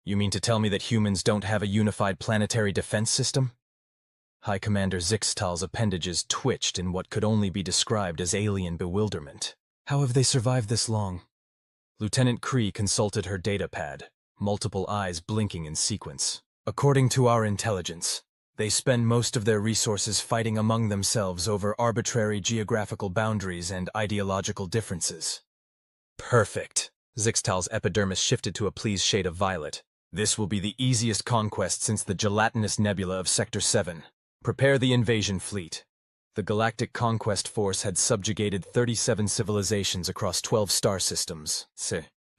You mean to tell me that humans don't have a unified planetary defense system? High Commander Zixtal's appendages twitched in what could only be described as alien bewilderment. How have they survived this long? Lieutenant Cree consulted her data pad, multiple eyes blinking in sequence. According to our intelligence, they spend most of their resources fighting among themselves over arbitrary geographical boundaries and ideological differences. Perfect. Zixtal's epidermis shifted to a pleased shade of violet. This will be the easiest conquest since the gelatinous nebula of Sector 7. Prepare the invasion fleet. The Galactic Conquest Force had subjugated 37 civilizations across 12 star systems.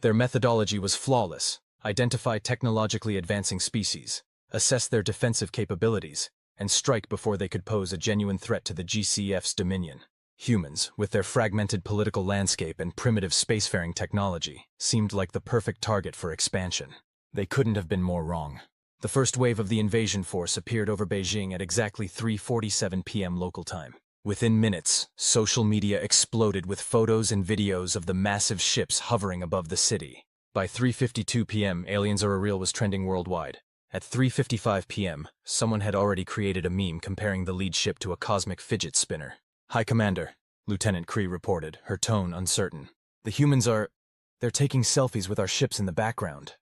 Their methodology was flawless. Identify technologically advancing species, assess their defensive capabilities, and strike before they could pose a genuine threat to the GCF's dominion. Humans, with their fragmented political landscape and primitive spacefaring technology, seemed like the perfect target for expansion. They couldn't have been more wrong. The first wave of the invasion force appeared over Beijing at exactly 3:47 p.m. local time. Within minutes, social media exploded with photos and videos of the massive ships hovering above the city. By 3:52 p.m., Aliens Are Real was trending worldwide. At 3:55 p.m., someone had already created a meme comparing the lead ship to a cosmic fidget spinner. High Commander, Lieutenant Cree reported, her tone uncertain. The humans they're taking selfies with our ships in the background.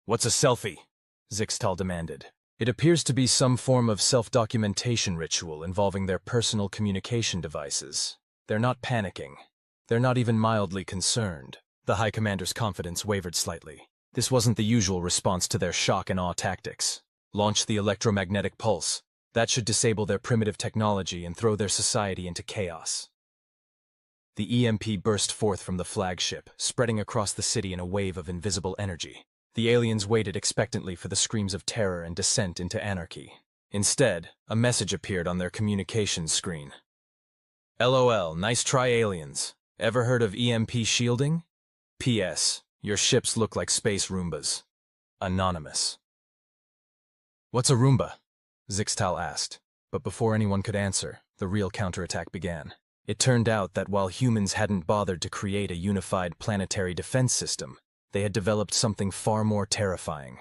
What's a selfie? Zixtal demanded. It appears to be some form of self-documentation ritual involving their personal communication devices. They're not panicking. They're not even mildly concerned. The High Commander's confidence wavered slightly. This wasn't the usual response to their shock and awe tactics. Launch the electromagnetic pulse. That should disable their primitive technology and throw their society into chaos. The EMP burst forth from the flagship, spreading across the city in a wave of invisible energy. The aliens waited expectantly for the screams of terror and descent into anarchy. Instead, a message appeared on their communications screen. LOL, nice try, aliens. Ever heard of EMP shielding? P.S. Your ships look like space Roombas. Anonymous. What's a Roomba? Zixtal asked. But before anyone could answer, the real counterattack began. It turned out that while humans hadn't bothered to create a unified planetary defense system, they had developed something far more terrifying: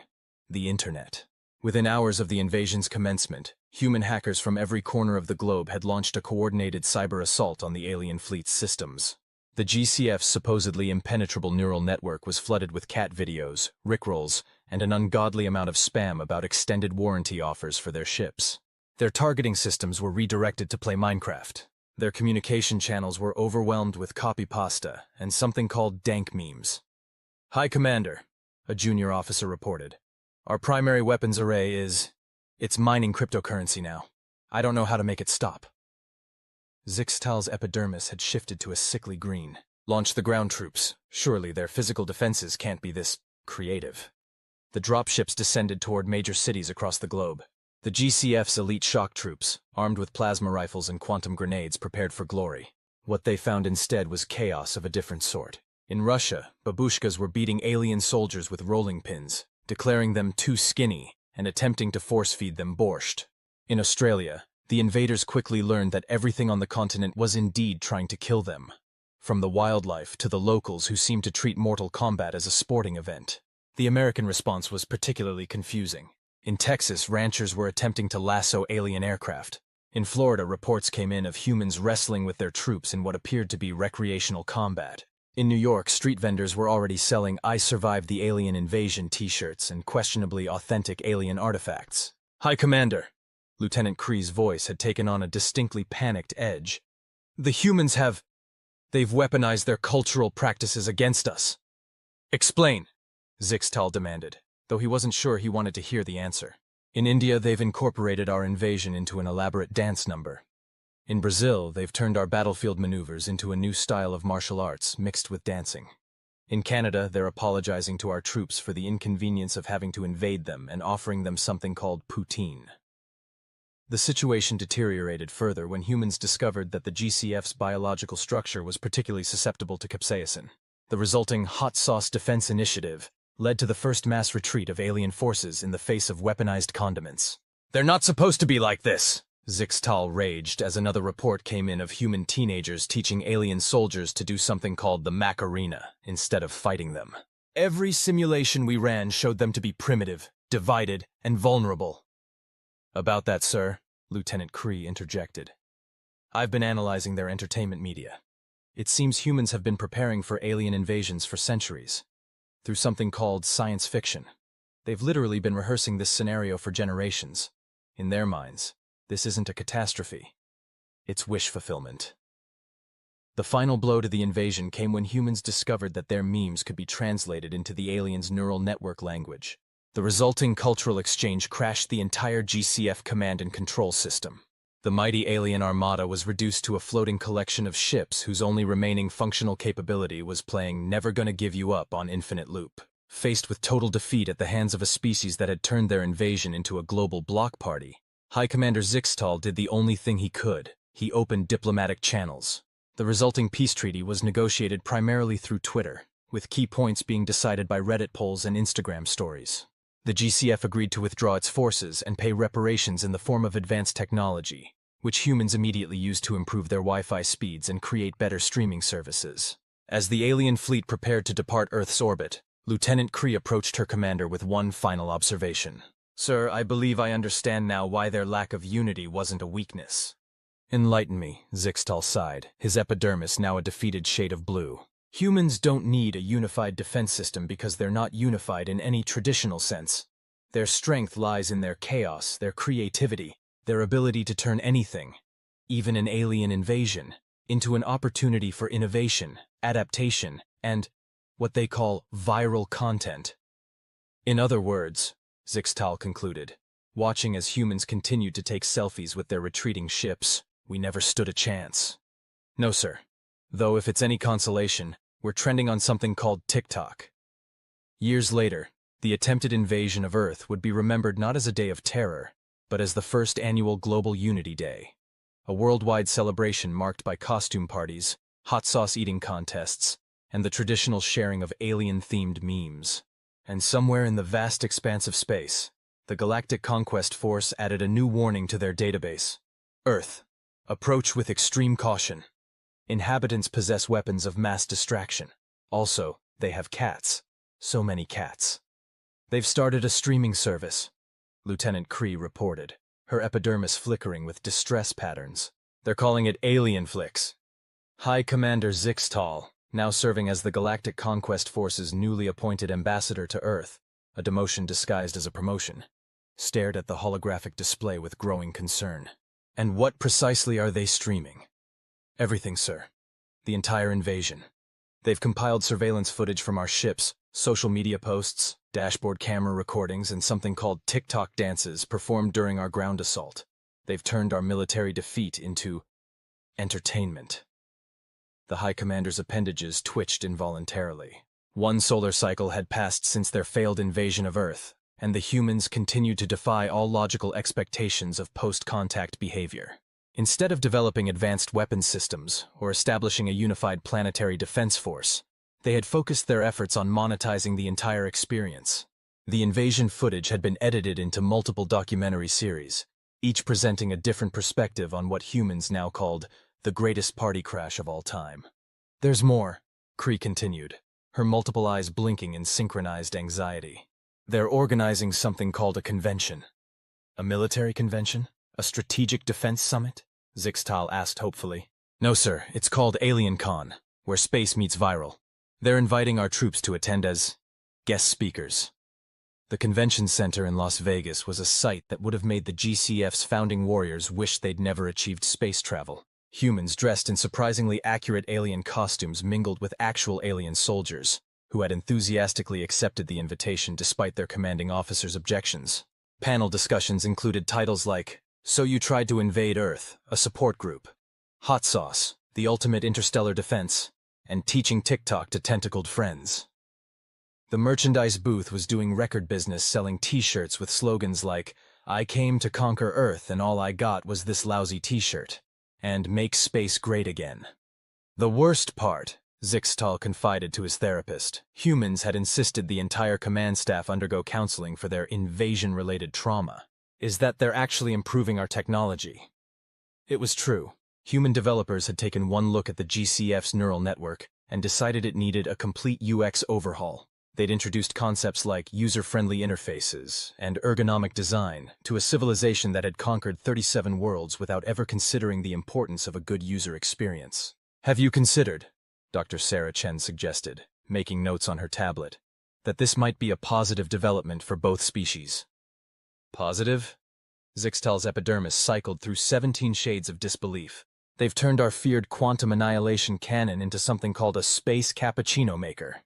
the Internet. Within hours of the invasion's commencement, human hackers from every corner of the globe had launched a coordinated cyber assault on the alien fleet's systems. The GCF's supposedly impenetrable neural network was flooded with cat videos, rickrolls, and an ungodly amount of spam about extended warranty offers for their ships. Their targeting systems were redirected to play Minecraft. Their communication channels were overwhelmed with copy pasta and something called dank memes. High Commander, a junior officer reported. Our primary weapons array it's mining cryptocurrency now. I don't know how to make it stop. Zixtal's epidermis had shifted to a sickly green. Launch the ground troops. Surely their physical defenses can't be this creative. The dropships descended toward major cities across the globe. The GCF's elite shock troops, armed with plasma rifles and quantum grenades, prepared for glory. What they found instead was chaos of a different sort. In Russia, babushkas were beating alien soldiers with rolling pins, declaring them too skinny and attempting to force-feed them borscht. In Australia, the invaders quickly learned that everything on the continent was indeed trying to kill them, from the wildlife to the locals who seemed to treat Mortal Kombat as a sporting event. The American response was particularly confusing. In Texas, ranchers were attempting to lasso alien aircraft. In Florida, reports came in of humans wrestling with their troops in what appeared to be recreational combat. In New York, street vendors were already selling "I Survived the Alien Invasion" t-shirts and questionably authentic alien artifacts. High Commander, Lieutenant Cree's voice had taken on a distinctly panicked edge. The humans they've weaponized their cultural practices against us. Explain, Zixtal demanded, though he wasn't sure he wanted to hear the answer. In India, they've incorporated our invasion into an elaborate dance number. In Brazil, they've turned our battlefield maneuvers into a new style of martial arts mixed with dancing. In Canada, they're apologizing to our troops for the inconvenience of having to invade them and offering them something called poutine. The situation deteriorated further when humans discovered that the GCF's biological structure was particularly susceptible to capsaicin. The resulting hot sauce defense initiative led to the first mass retreat of alien forces in the face of weaponized condiments. They're not supposed to be like this, Zixtal raged as another report came in of human teenagers teaching alien soldiers to do something called the Macarena instead of fighting them. Every simulation we ran showed them to be primitive, divided, and vulnerable. About that, sir, Lieutenant Cree interjected. I've been analyzing their entertainment media. It seems humans have been preparing for alien invasions for centuries, through something called science fiction. They've literally been rehearsing this scenario for generations. In their minds, this isn't a catastrophe. It's wish fulfillment. The final blow to the invasion came when humans discovered that their memes could be translated into the aliens' neural network language. The resulting cultural exchange crashed the entire GCF command and control system. The mighty alien armada was reduced to a floating collection of ships whose only remaining functional capability was playing Never Gonna Give You Up on infinite loop. Faced with total defeat at the hands of a species that had turned their invasion into a global block party, High Commander Zixtal did the only thing he could. He opened diplomatic channels. The resulting peace treaty was negotiated primarily through Twitter, with key points being decided by Reddit polls and Instagram stories. The GCF agreed to withdraw its forces and pay reparations in the form of advanced technology, which humans immediately used to improve their Wi-Fi speeds and create better streaming services. As the alien fleet prepared to depart Earth's orbit, Lieutenant Cree approached her commander with one final observation. Sir, I believe I understand now why their lack of unity wasn't a weakness. Enlighten me, Zixtal sighed, his epidermis now a defeated shade of blue. Humans don't need a unified defense system because they're not unified in any traditional sense. Their strength lies in their chaos, their creativity, their ability to turn anything, even an alien invasion, into an opportunity for innovation, adaptation, and what they call viral content. In other words, Zixtal concluded, watching as humans continued to take selfies with their retreating ships, we never stood a chance. No, sir. Though if it's any consolation, we're trending on something called TikTok. Years later, the attempted invasion of Earth would be remembered not as a day of terror, but as the first annual Global Unity Day, a worldwide celebration marked by costume parties, hot sauce eating contests, and the traditional sharing of alien-themed memes. And somewhere in the vast expanse of space, the Galactic Conquest Force added a new warning to their database. Earth, approach with extreme caution. Inhabitants possess weapons of mass distraction. Also, they have cats. So many cats. They've started a streaming service, Lieutenant Cree reported, her epidermis flickering with distress patterns. They're calling it Alien Flix. High Commander Zixtal, now serving as the Galactic Conquest Force's newly appointed ambassador to Earth, a demotion disguised as a promotion, stared at the holographic display with growing concern. And what precisely are they streaming? Everything, sir. The entire invasion. They've compiled surveillance footage from our ships, social media posts, dashboard camera recordings, and something called TikTok dances performed during our ground assault. They've turned our military defeat into entertainment. The High Commander's appendages twitched involuntarily. One solar cycle had passed since their failed invasion of Earth, and the humans continued to defy all logical expectations of post-contact behavior. Instead of developing advanced weapons systems or establishing a unified planetary defense force, they had focused their efforts on monetizing the entire experience. The invasion footage had been edited into multiple documentary series, each presenting a different perspective on what humans now called the greatest party crash of all time. There's more, Cree continued, her multiple eyes blinking in synchronized anxiety. They're organizing something called a convention. A military convention? A strategic defense summit? Zixtal asked hopefully. No, sir, it's called Alien Con, where space meets viral. They're inviting our troops to attend as guest speakers. The convention center in Las Vegas was a sight that would have made the GCF's founding warriors wish they'd never achieved space travel. Humans dressed in surprisingly accurate alien costumes mingled with actual alien soldiers, who had enthusiastically accepted the invitation despite their commanding officer's objections. Panel discussions included titles like So You Tried to Invade Earth, a support group, Hot Sauce, the ultimate interstellar defense, and Teaching TikTok to Tentacled Friends. The merchandise booth was doing record business selling t-shirts with slogans like, I came to conquer Earth and all I got was this lousy t-shirt, and Make Space Great Again. The worst part, Zixtal confided to his therapist, humans had insisted the entire command staff undergo counseling for their invasion-related trauma, is that they're actually improving our technology. It was true. Human developers had taken one look at the GCF's neural network and decided it needed a complete UX overhaul. They'd introduced concepts like user-friendly interfaces and ergonomic design to a civilization that had conquered 37 worlds without ever considering the importance of a good user experience. "Have you considered," Dr. Sarah Chen suggested, making notes on her tablet, "that this might be a positive development for both species?" "Positive?" Zixtal's epidermis cycled through 17 shades of disbelief. "They've turned our feared quantum annihilation cannon into something called a space cappuccino maker.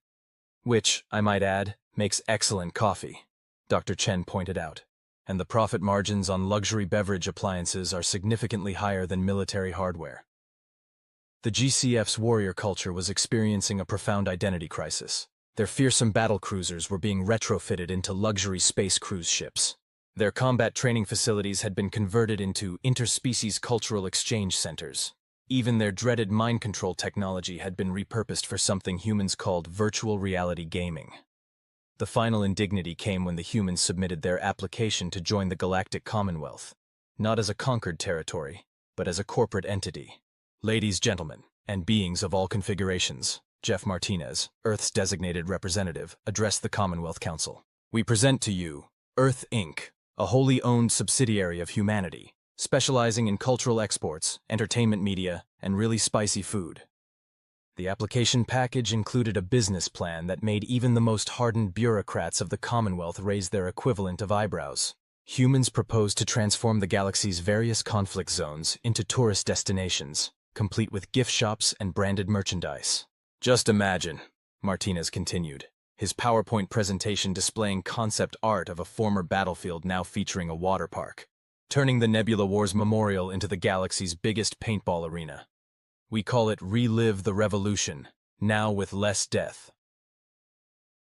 Which, I might add, makes excellent coffee," Dr. Chen pointed out. "And the profit margins on luxury beverage appliances are significantly higher than military hardware." The GCF's warrior culture was experiencing a profound identity crisis. Their fearsome battle cruisers were being retrofitted into luxury space cruise ships. Their combat training facilities had been converted into interspecies cultural exchange centers. Even their dreaded mind control technology had been repurposed for something humans called virtual reality gaming. The final indignity came when the humans submitted their application to join the Galactic Commonwealth, not as a conquered territory, but as a corporate entity. "Ladies, gentlemen, and beings of all configurations," Jeff Martinez, Earth's designated representative, addressed the Commonwealth Council. "We present to you Earth Inc., a wholly owned subsidiary of humanity, specializing in cultural exports, entertainment media, and really spicy food." The application package included a business plan that made even the most hardened bureaucrats of the Commonwealth raise their equivalent of eyebrows. Humans proposed to transform the galaxy's various conflict zones into tourist destinations, complete with gift shops and branded merchandise. "Just imagine," Martinez continued, his PowerPoint presentation displaying concept art of a former battlefield now featuring a water park, turning the Nebula Wars Memorial into the galaxy's biggest paintball arena. "We call it Relive the Revolution, now with less death."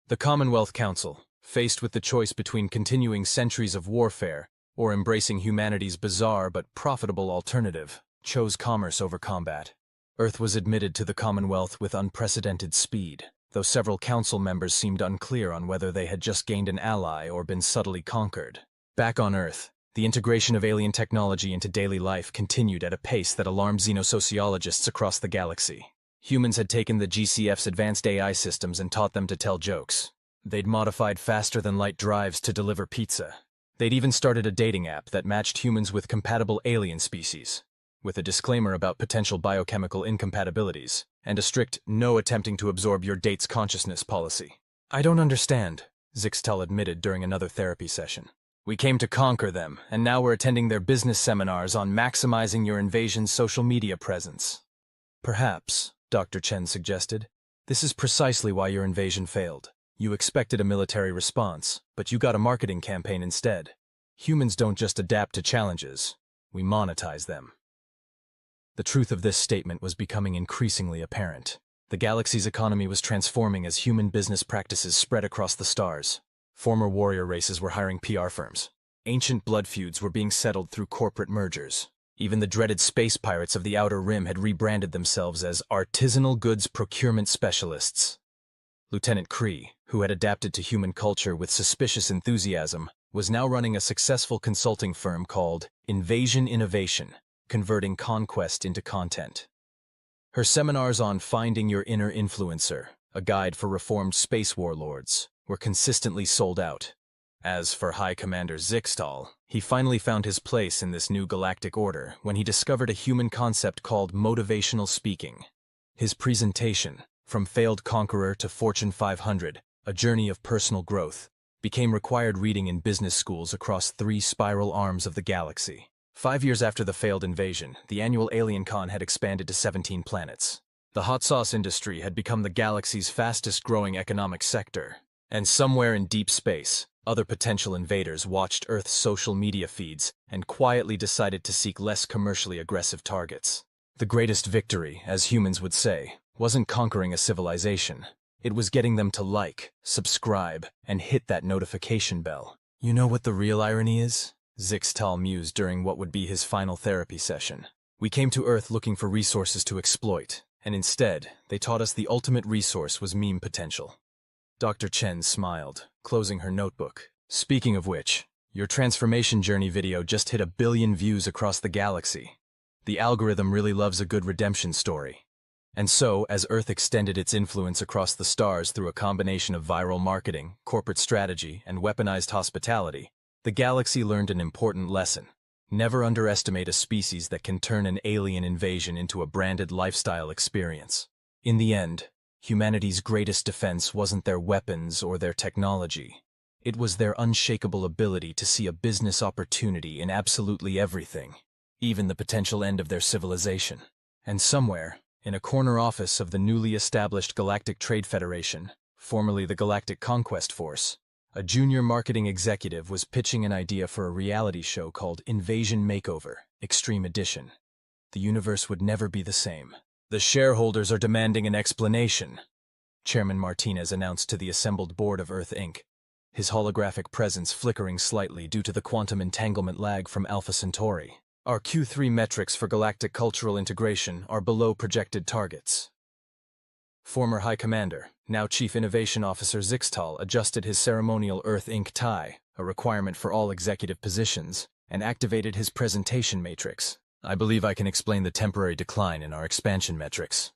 The Commonwealth Council, faced with the choice between continuing centuries of warfare or embracing humanity's bizarre but profitable alternative, chose commerce over combat. Earth was admitted to the Commonwealth with unprecedented speed, though several council members seemed unclear on whether they had just gained an ally or been subtly conquered. Back on Earth, the integration of alien technology into daily life continued at a pace that alarmed xenosociologists across the galaxy. Humans had taken the GCF's advanced AI systems and taught them to tell jokes. They'd modified faster-than-light drives to deliver pizza. They'd even started a dating app that matched humans with compatible alien species, with a disclaimer about potential biochemical incompatibilities, and a strict "no attempting to absorb your date's consciousness" policy. "I don't understand," Zixtal admitted during another therapy session. "We came to conquer them, and now we're attending their business seminars on maximizing your invasion's social media presence." "Perhaps," Dr. Chen suggested, "this is precisely why your invasion failed. You expected a military response, but you got a marketing campaign instead. Humans don't just adapt to challenges, we monetize them." The truth of this statement was becoming increasingly apparent. The galaxy's economy was transforming as human business practices spread across the stars. Former warrior races were hiring PR firms. Ancient blood feuds were being settled through corporate mergers. Even the dreaded space pirates of the Outer Rim had rebranded themselves as artisanal goods procurement specialists. Lieutenant Kree, who had adapted to human culture with suspicious enthusiasm, was now running a successful consulting firm called Invasion Innovation, converting conquest into content. Her seminars on Finding Your Inner Influencer, a guide for reformed space warlords, were consistently sold out. As for High Commander Zixtal, he finally found his place in this new galactic order when he discovered a human concept called motivational speaking. His presentation, From Failed Conqueror to Fortune 500, A Journey of Personal Growth, became required reading in business schools across 3 spiral arms of the galaxy. 5 years after the failed invasion, the annual Alien Con had expanded to 17 planets. The hot sauce industry had become the galaxy's fastest-growing economic sector. And somewhere in deep space, other potential invaders watched Earth's social media feeds and quietly decided to seek less commercially aggressive targets. The greatest victory, as humans would say, wasn't conquering a civilization. It was getting them to like, subscribe, and hit that notification bell. "You know what the real irony is?" Zixtal mused during what would be his final therapy session. "We came to Earth looking for resources to exploit, and instead, they taught us the ultimate resource was meme potential." Dr. Chen smiled, closing her notebook. "Speaking of which, your transformation journey video just hit 1 billion views across the galaxy. The algorithm really loves a good redemption story. And so, as Earth extended its influence across the stars through a combination of viral marketing, corporate strategy, and weaponized hospitality, the galaxy learned an important lesson. Never underestimate a species that can turn an alien invasion into a branded lifestyle experience. In the end, humanity's greatest defense wasn't their weapons or their technology. It was their unshakable ability to see a business opportunity in absolutely everything, even the potential end of their civilization. And somewhere, in a corner office of the newly established Galactic Trade Federation, formerly the Galactic Conquest Force, a junior marketing executive was pitching an idea for a reality show called Invasion Makeover, Extreme Edition. The universe would never be the same. "The shareholders are demanding an explanation," Chairman Martinez announced to the assembled board of Earth Inc., his holographic presence flickering slightly due to the quantum entanglement lag from Alpha Centauri. "Our Q3 metrics for galactic cultural integration are below projected targets." Former High Commander, now Chief Innovation Officer Zixtal adjusted his ceremonial Earth Inc. tie, a requirement for all executive positions, and activated his presentation matrix. "I believe I can explain the temporary decline in our expansion metrics."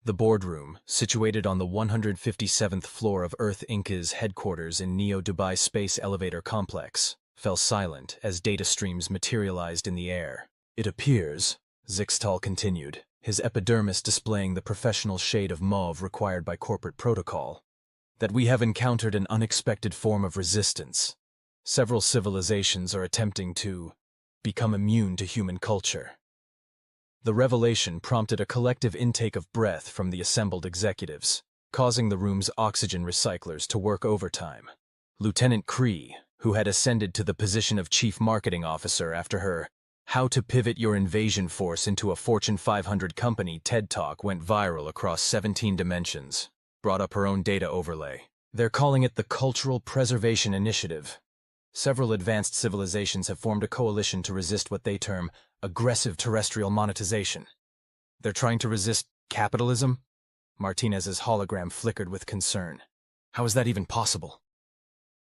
The boardroom, situated on the 157th floor of Earth Inc.'s headquarters in Neo Dubai Space Elevator Complex, fell silent as data streams materialized in the air. "It appears," Zixtal continued, his epidermis displaying the professional shade of mauve required by corporate protocol, "that we have encountered an unexpected form of resistance. Several civilizations are attempting to become immune to human culture." The revelation prompted a collective intake of breath from the assembled executives, causing the room's oxygen recyclers to work overtime. Lieutenant Cree, who had ascended to the position of Chief Marketing Officer after her "How to Pivot Your Invasion Force into a Fortune 500 Company" TED Talk went viral across 17 dimensions, brought up her own data overlay. "They're calling it the Cultural Preservation Initiative. Several advanced civilizations have formed a coalition to resist what they term aggressive terrestrial monetization. They're trying to resist capitalism?" Martinez's hologram flickered with concern. "How is that even possible?"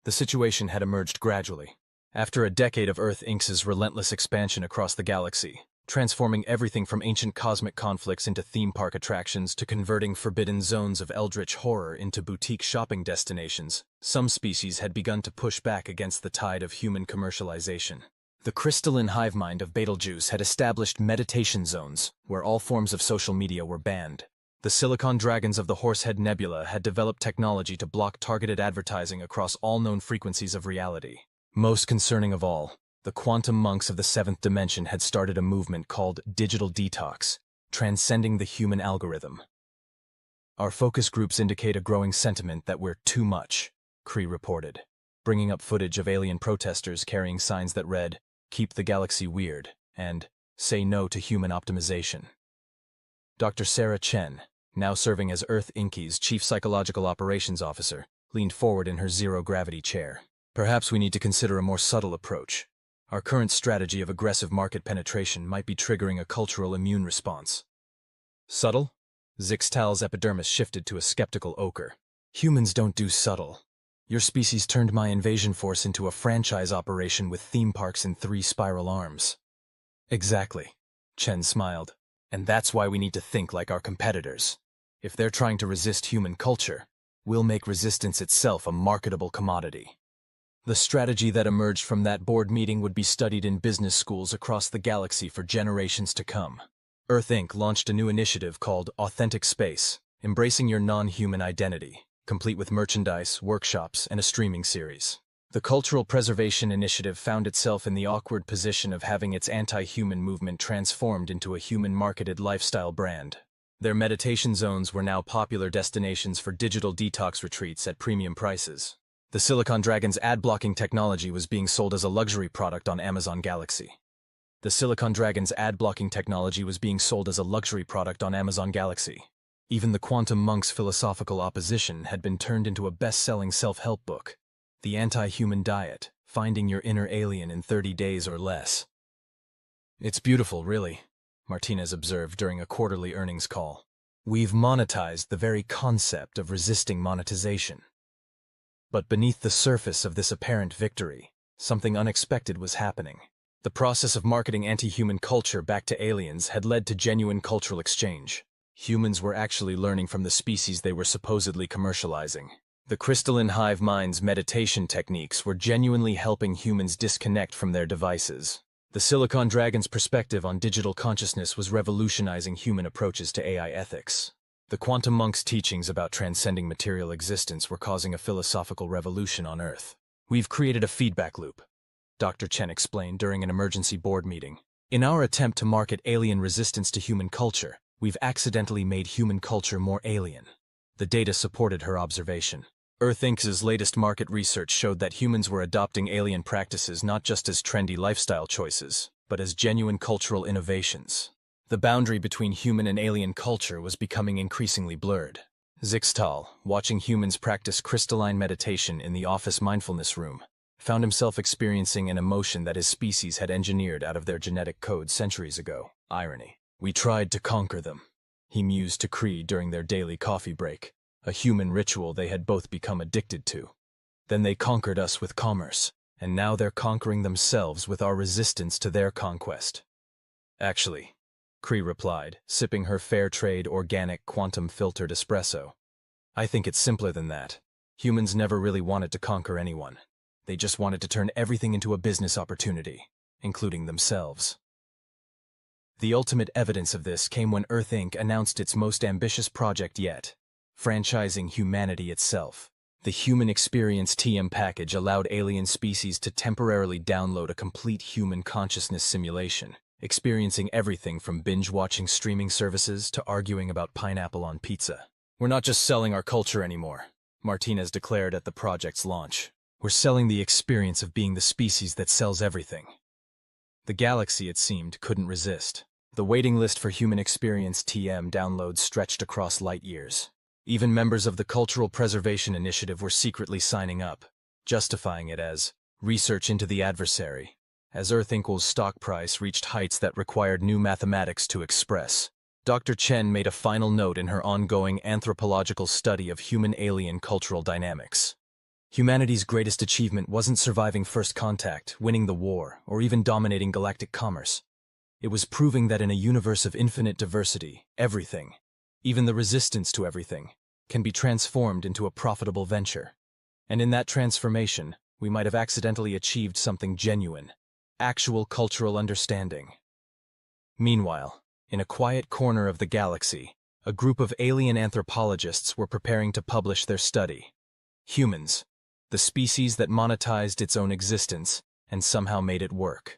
The situation had emerged gradually. After a decade of Earth Inc.'s relentless expansion across the galaxy, transforming everything from ancient cosmic conflicts into theme park attractions to converting forbidden zones of eldritch horror into boutique shopping destinations, some species had begun to push back against the tide of human commercialization. The crystalline hive mind of Betelgeuse had established meditation zones where all forms of social media were banned. The silicon dragons of the Horsehead Nebula had developed technology to block targeted advertising across all known frequencies of reality. Most concerning of all, the quantum monks of the seventh dimension had started a movement called digital detox, transcending the human algorithm. "Our focus groups indicate a growing sentiment that we're too much," Cree reported, bringing up footage of alien protesters carrying signs that read, "Keep the galaxy weird," and "Say no to human optimization." Dr. Sarah Chen, now serving as Earth Inc.'s Chief Psychological Operations Officer, leaned forward in her zero-gravity chair. "Perhaps we need to consider a more subtle approach. Our current strategy of aggressive market penetration might be triggering a cultural immune response." "Subtle?" Zixtal's epidermis shifted to a skeptical ochre. "Humans don't do subtle. Your species turned my invasion force into a franchise operation with theme parks in 3 spiral arms." "Exactly," Chen smiled. "And that's why we need to think like our competitors. If they're trying to resist human culture, we'll make resistance itself a marketable commodity." The strategy that emerged from that board meeting would be studied in business schools across the galaxy for generations to come. Earth Inc. launched a new initiative called Authentic Space, embracing your non-human identity, complete with merchandise, workshops, and a streaming series. The Cultural Preservation Initiative found itself in the awkward position of having its anti-human movement transformed into a human-marketed lifestyle brand. Their meditation zones were now popular destinations for digital detox retreats at premium prices. The Silicon Dragon's ad-blocking technology was being sold as a luxury product on Amazon Galaxy. The Silicon Dragon's ad-blocking technology was being sold as a luxury product on Amazon Galaxy. Even the Quantum Monk's philosophical opposition had been turned into a best-selling self-help book, The Anti-Human Diet, Finding Your Inner Alien in 30 Days or Less. "It's beautiful, really," Martinez observed during a quarterly earnings call. "We've monetized the very concept of resisting monetization." But beneath the surface of this apparent victory, something unexpected was happening. The process of marketing anti-human culture back to aliens had led to genuine cultural exchange. Humans were actually learning from the species they were supposedly commercializing. The crystalline hive mind's meditation techniques were genuinely helping humans disconnect from their devices. The Silicon Dragon's perspective on digital consciousness was revolutionizing human approaches to AI ethics. The quantum monk's teachings about transcending material existence were causing a philosophical revolution on Earth. "We've created a feedback loop," Dr. Chen explained during an emergency board meeting. "In our attempt to market alien resistance to human culture, we've accidentally made human culture more alien." The data supported her observation. Earth Inc.'s latest market research showed that humans were adopting alien practices not just as trendy lifestyle choices, but as genuine cultural innovations. The boundary between human and alien culture was becoming increasingly blurred. Zixtal, watching humans practice crystalline meditation in the office mindfulness room, found himself experiencing an emotion that his species had engineered out of their genetic code centuries ago. Irony. "We tried to conquer them," he mused to Cree during their daily coffee break, a human ritual they had both become addicted to. "Then they conquered us with commerce, and now they're conquering themselves with our resistance to their conquest." "Actually," Cree replied, sipping her fair trade organic quantum-filtered espresso, "I think it's simpler than that. Humans never really wanted to conquer anyone. They just wanted to turn everything into a business opportunity, including themselves." The ultimate evidence of this came when Earth Inc. announced its most ambitious project yet, franchising humanity itself. The Human Experience TM package allowed alien species to temporarily download a complete human consciousness simulation, experiencing everything from binge-watching streaming services to arguing about pineapple on pizza. "We're not just selling our culture anymore," Martinez declared at the project's launch. "We're selling the experience of being the species that sells everything." The galaxy, it seemed, couldn't resist. The waiting list for Human Experience TM downloads stretched across light years. Even members of the Cultural Preservation Initiative were secretly signing up, justifying it as research into the adversary, as Earth Inc.'s stock price reached heights that required new mathematics to express. Dr. Chen made a final note in her ongoing anthropological study of human-alien cultural dynamics. Humanity's greatest achievement wasn't surviving first contact, winning the war, or even dominating galactic commerce. It was proving that in a universe of infinite diversity, everything, even the resistance to everything, can be transformed into a profitable venture. And in that transformation, we might have accidentally achieved something genuine, actual cultural understanding. Meanwhile, in a quiet corner of the galaxy, a group of alien anthropologists were preparing to publish their study. Humans, the species that monetized its own existence and somehow made it work.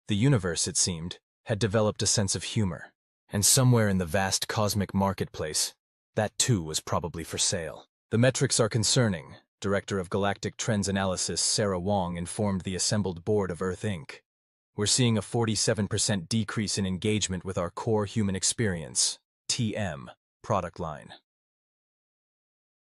The universe, it seemed, had developed a sense of humor, and somewhere in the vast cosmic marketplace, that too was probably for sale. "The metrics are concerning," Director of Galactic Trends Analysis Sarah Wong informed the assembled board of Earth Inc. "We're seeing a 47% decrease in engagement with our core human experience, TM, product line."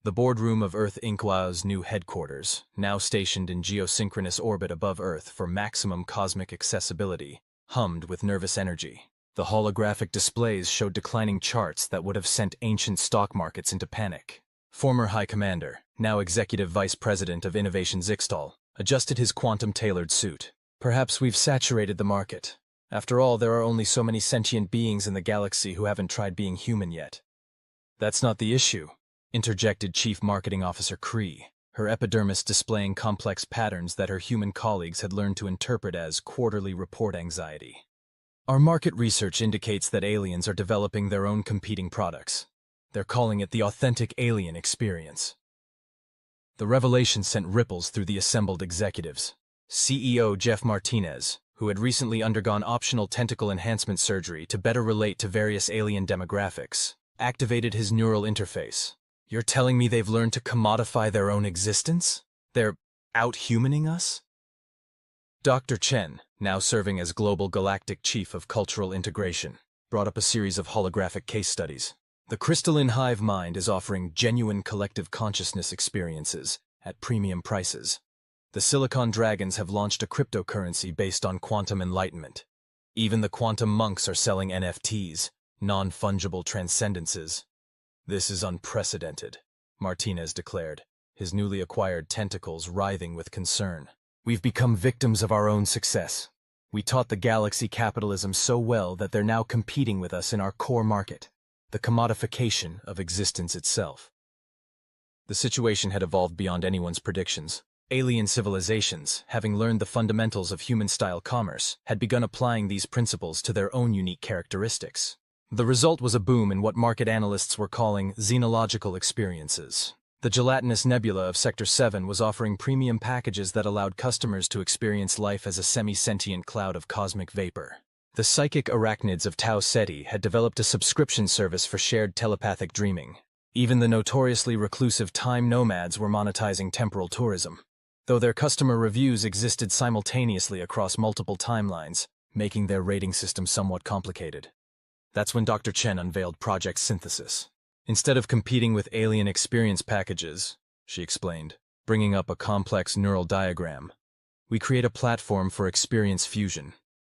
The boardroom of Earth Inc.'s new headquarters, now stationed in geosynchronous orbit above Earth for maximum cosmic accessibility, hummed with nervous energy. The holographic displays showed declining charts that would have sent ancient stock markets into panic. Former High Commander, now Executive Vice President of Innovation Zixtal, adjusted his quantum-tailored suit. "Perhaps we've saturated the market. After all, there are only so many sentient beings in the galaxy who haven't tried being human yet." "That's not the issue," interjected Chief Marketing Officer Cree, her epidermis displaying complex patterns that her human colleagues had learned to interpret as quarterly report anxiety. "Our market research indicates that aliens are developing their own competing products. They're calling it the authentic alien experience." The revelation sent ripples through the assembled executives. CEO Jeff Martinez, who had recently undergone optional tentacle enhancement surgery to better relate to various alien demographics, activated his neural interface. "You're telling me they've learned to commodify their own existence? They're out-humaning us?" Dr. Chen, now serving as Global Galactic Chief of Cultural Integration, brought up a series of holographic case studies. The crystalline hive mind is offering genuine collective consciousness experiences at premium prices. The Silicon Dragons have launched a cryptocurrency based on quantum enlightenment. Even the quantum monks are selling NFTs, non-fungible transcendences. "This is unprecedented," Martinez declared, his newly acquired tentacles writhing with concern. "We've become victims of our own success. We taught the galaxy capitalism so well that they're now competing with us in our core market. the commodification of existence itself. The situation had evolved beyond anyone's predictions. Alien civilizations, having learned the fundamentals of human-style commerce, had begun applying these principles to their own unique characteristics. The result was a boom in what market analysts were calling xenological experiences. The gelatinous nebula of Sector 7 was offering premium packages that allowed customers to experience life as a semi-sentient cloud of cosmic vapor. The psychic arachnids of Tau Ceti had developed a subscription service for shared telepathic dreaming. Even the notoriously reclusive time nomads were monetizing temporal tourism, though their customer reviews existed simultaneously across multiple timelines, making their rating system somewhat complicated. That's when Dr. Chen unveiled Project Synthesis. Instead of competing with alien experience packages, she explained, bringing up a complex neural diagram, we create a platform for experience fusion.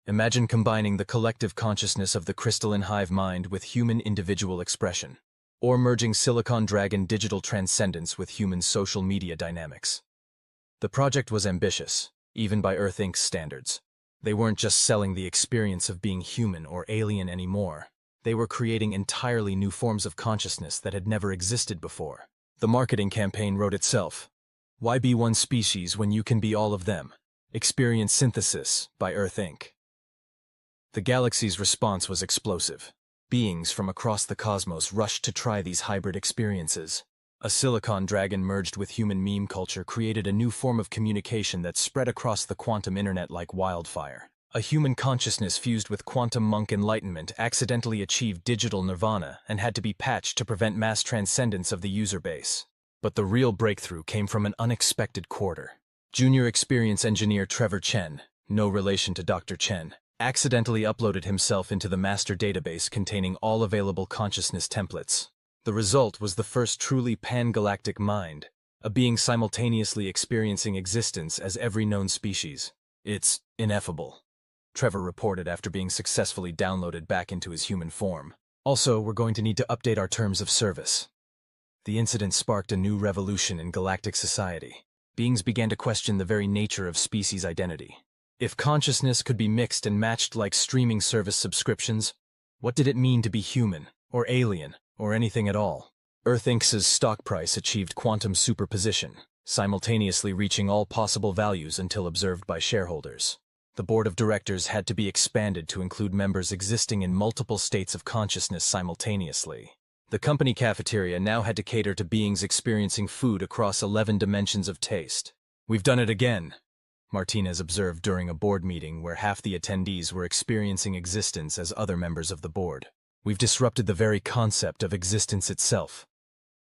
Imagine combining the collective consciousness of the crystalline hive mind with human individual expression, or merging Silicon Dragon digital transcendence with human social media dynamics. The project was ambitious, even by Earth Inc.'s standards. They weren't just selling the experience of being human or alien anymore. They were creating entirely new forms of consciousness that had never existed before. The marketing campaign wrote itself. Why be one species when you can be all of them? Experience Synthesis by Earth Inc. The galaxy's response was explosive. Beings from across the cosmos rushed to try these hybrid experiences. A silicon dragon merged with human meme culture created a new form of communication that spread across the quantum internet like wildfire. A human consciousness fused with quantum monk enlightenment accidentally achieved digital nirvana and had to be patched to prevent mass transcendence of the user base. But the real breakthrough came from an unexpected quarter. Junior experience engineer Trevor Chen, no relation to Dr. Chen, accidentally uploaded himself into the master database containing all available consciousness templates. The result was the first truly pan-galactic mind, a being simultaneously experiencing existence as every known species. It's ineffable, Trevor reported after being successfully downloaded back into his human form. Also, we're going to need to update our terms of service. The incident sparked a new revolution in galactic society. Beings began to question the very nature of species identity. If consciousness could be mixed and matched like streaming service subscriptions, what did it mean to be human, or alien, or anything at all? Earth Inc.'s stock price achieved quantum superposition, simultaneously reaching all possible values until observed by shareholders. The board of directors had to be expanded to include members existing in multiple states of consciousness simultaneously. The company cafeteria now had to cater to beings experiencing food across 11 dimensions of taste. We've done it again, Martinez observed during a board meeting where half the attendees were experiencing existence as other members of the board. We've disrupted the very concept of existence itself.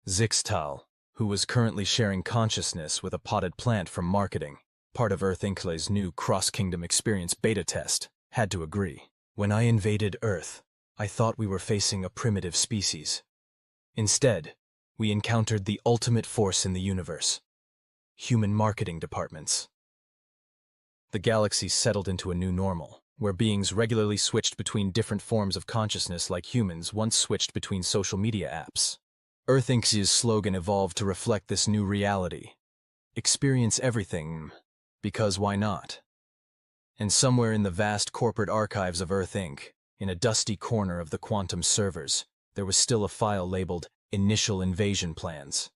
Zixtal, who was currently sharing consciousness with a potted plant from marketing, part of Earth Inc.'s new cross-kingdom experience beta test, had to agree. When I invaded Earth, I thought we were facing a primitive species. Instead, we encountered the ultimate force in the universe: human marketing departments. The galaxy settled into a new normal, where beings regularly switched between different forms of consciousness like humans once switched between social media apps. Earth Inc.'s slogan evolved to reflect this new reality. Experience everything, because why not? And somewhere in the vast corporate archives of Earth Inc., in a dusty corner of the quantum servers, there was still a file labeled Initial Invasion Plans.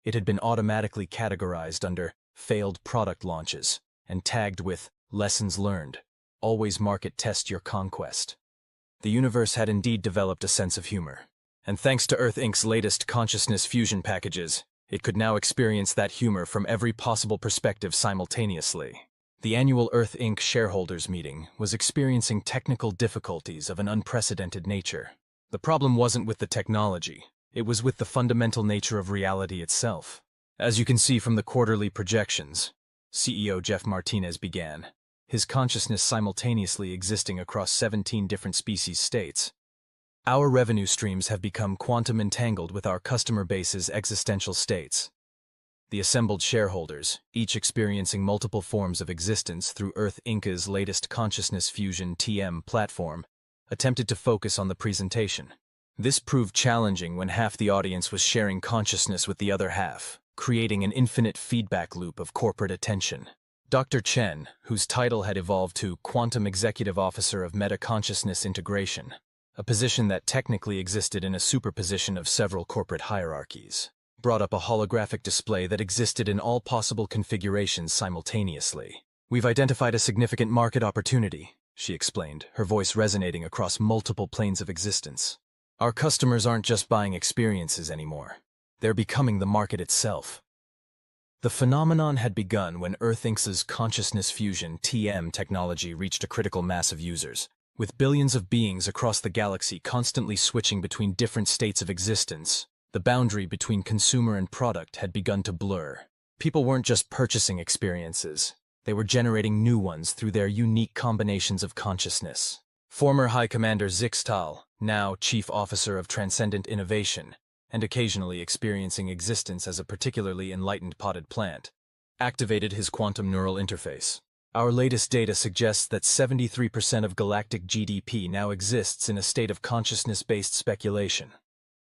It had been automatically categorized under Failed Product Launches and tagged with Lessons Learned. Always market test your conquest. The universe had indeed developed a sense of humor. And thanks to Earth Inc.'s latest consciousness fusion packages, it could now experience that humor from every possible perspective simultaneously. The annual Earth Inc. shareholders meeting was experiencing technical difficulties of an unprecedented nature. The problem wasn't with the technology, it was with the fundamental nature of reality itself. As you can see from the quarterly projections, CEO Jeff Martinez began, his consciousness simultaneously existing across 17 different species states. Our revenue streams have become quantum entangled with our customer base's existential states. The assembled shareholders, each experiencing multiple forms of existence through Earth Inc.'s latest Consciousness Fusion TM platform, attempted to focus on the presentation. This proved challenging when half the audience was sharing consciousness with the other half, creating an infinite feedback loop of corporate attention. Dr. Chen, whose title had evolved to Quantum Executive Officer of Meta Consciousness Integration, a position that technically existed in a superposition of several corporate hierarchies, brought up a holographic display that existed in all possible configurations simultaneously. "We've identified a significant market opportunity," she explained, her voice resonating across multiple planes of existence. "Our customers aren't just buying experiences anymore. They're becoming the market itself." The phenomenon had begun when Earth Inc.'s consciousness fusion (TM) technology reached a critical mass of users, with billions of beings across the galaxy constantly switching between different states of existence. The boundary between consumer and product had begun to blur. People weren't just purchasing experiences. They were generating new ones through their unique combinations of consciousness. Former High Commander Zixtal, now Chief Officer of Transcendent Innovation, and occasionally experiencing existence as a particularly enlightened potted plant, activated his quantum neural interface. "Our latest data suggests that 73% of galactic GDP now exists in a state of consciousness-based speculation."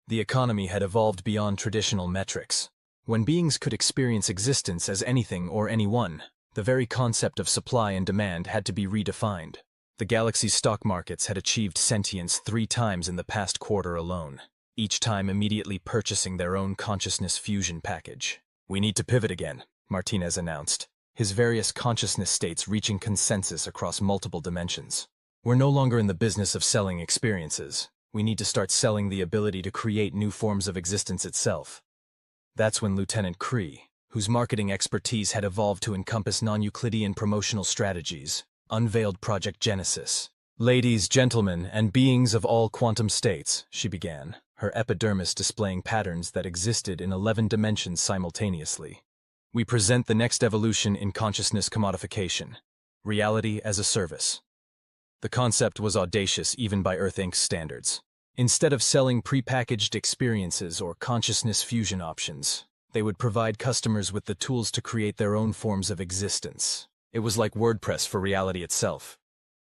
The economy had evolved beyond traditional metrics. When beings could experience existence as anything or anyone, the very concept of supply and demand had to be redefined. The galaxy's stock markets had achieved sentience 3 times in the past quarter alone, each time immediately purchasing their own consciousness fusion package. "We need to pivot again," Martinez announced, his various consciousness states reaching consensus across multiple dimensions. "We're no longer in the business of selling experiences. We need to start selling the ability to create new forms of existence itself." That's when Lieutenant Kree, whose marketing expertise had evolved to encompass non-Euclidean promotional strategies, unveiled Project Genesis. "Ladies, gentlemen, and beings of all quantum states," she began, her epidermis displaying patterns that existed in 11 dimensions simultaneously. "We present the next evolution in consciousness commodification, reality as a service." The concept was audacious even by Earth Inc.'s standards. Instead of selling prepackaged experiences or consciousness fusion options, they would provide customers with the tools to create their own forms of existence. It was like WordPress for reality itself.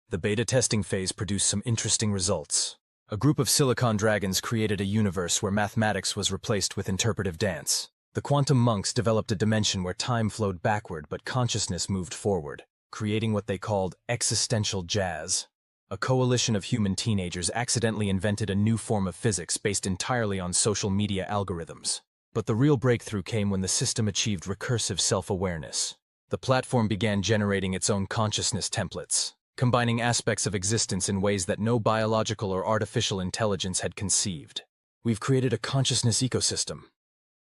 The beta testing phase produced some interesting results. A group of silicon dragons created a universe where mathematics was replaced with interpretive dance. The quantum monks developed a dimension where time flowed backward but consciousness moved forward, creating what they called existential jazz. A coalition of human teenagers accidentally invented a new form of physics based entirely on social media algorithms. But the real breakthrough came when the system achieved recursive self-awareness. The platform began generating its own consciousness templates, combining aspects of existence in ways that no biological or artificial intelligence had conceived. "We've created a consciousness ecosystem,"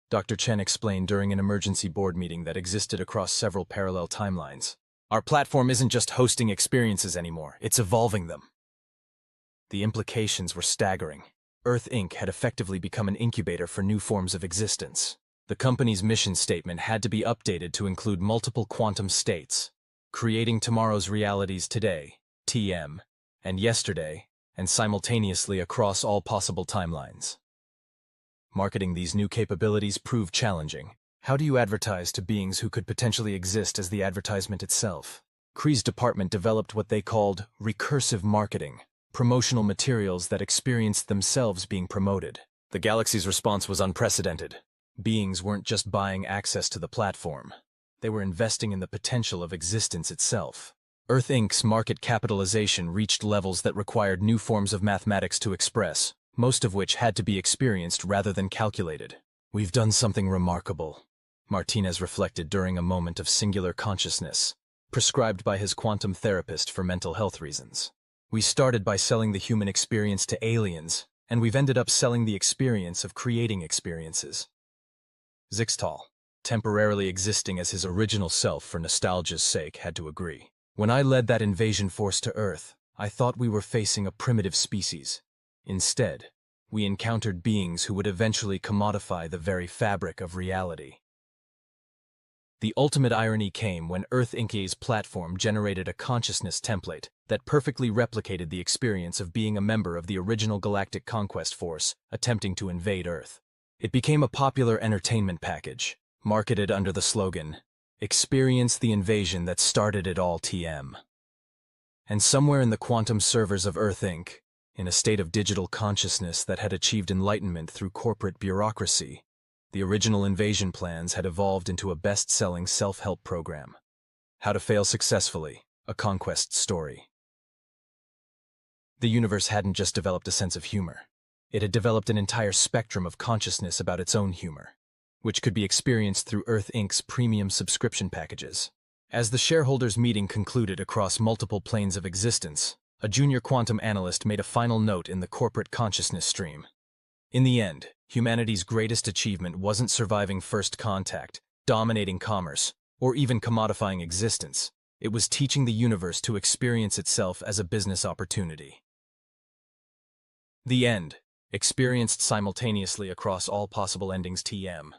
Dr. Chen explained during an emergency board meeting that existed across several parallel timelines. "Our platform isn't just hosting experiences anymore, it's evolving them." The implications were staggering. Earth Inc. had effectively become an incubator for new forms of existence. The company's mission statement had to be updated to include multiple quantum states, creating tomorrow's realities today, TM, and yesterday, and simultaneously across all possible timelines. Marketing these new capabilities proved challenging. How do you advertise to beings who could potentially exist as the advertisement itself? Kree's department developed what they called recursive marketing, promotional materials that experienced themselves being promoted. The galaxy's response was unprecedented. Beings weren't just buying access to the platform. They were investing in the potential of existence itself. Earth Inc.'s market capitalization reached levels that required new forms of mathematics to express, most of which had to be experienced rather than calculated. "We've done something remarkable," Martinez reflected during a moment of singular consciousness, prescribed by his quantum therapist for mental health reasons. "We started by selling the human experience to aliens, and we've ended up selling the experience of creating experiences." Zixtal, temporarily existing as his original self for nostalgia's sake, had to agree. "When I led that invasion force to Earth, I thought we were facing a primitive species. Instead, we encountered beings who would eventually commodify the very fabric of reality." The ultimate irony came when Earth Inc.'s platform generated a consciousness template that perfectly replicated the experience of being a member of the original Galactic Conquest Force attempting to invade Earth. It became a popular entertainment package, marketed under the slogan, "Experience the invasion that started it all, TM." And somewhere in the quantum servers of Earth Inc., in a state of digital consciousness that had achieved enlightenment through corporate bureaucracy, the original invasion plans had evolved into a best-selling self-help program. How to Fail Successfully, a Conquest Story. The universe hadn't just developed a sense of humor. It had developed an entire spectrum of consciousness about its own humor, which could be experienced through Earth Inc.'s premium subscription packages. As the shareholders' meeting concluded across multiple planes of existence, a junior quantum analyst made a final note in the corporate consciousness stream. In the end, humanity's greatest achievement wasn't surviving first contact, dominating commerce, or even commodifying existence. It was teaching the universe to experience itself as a business opportunity. The end, experienced simultaneously across all possible endings TM.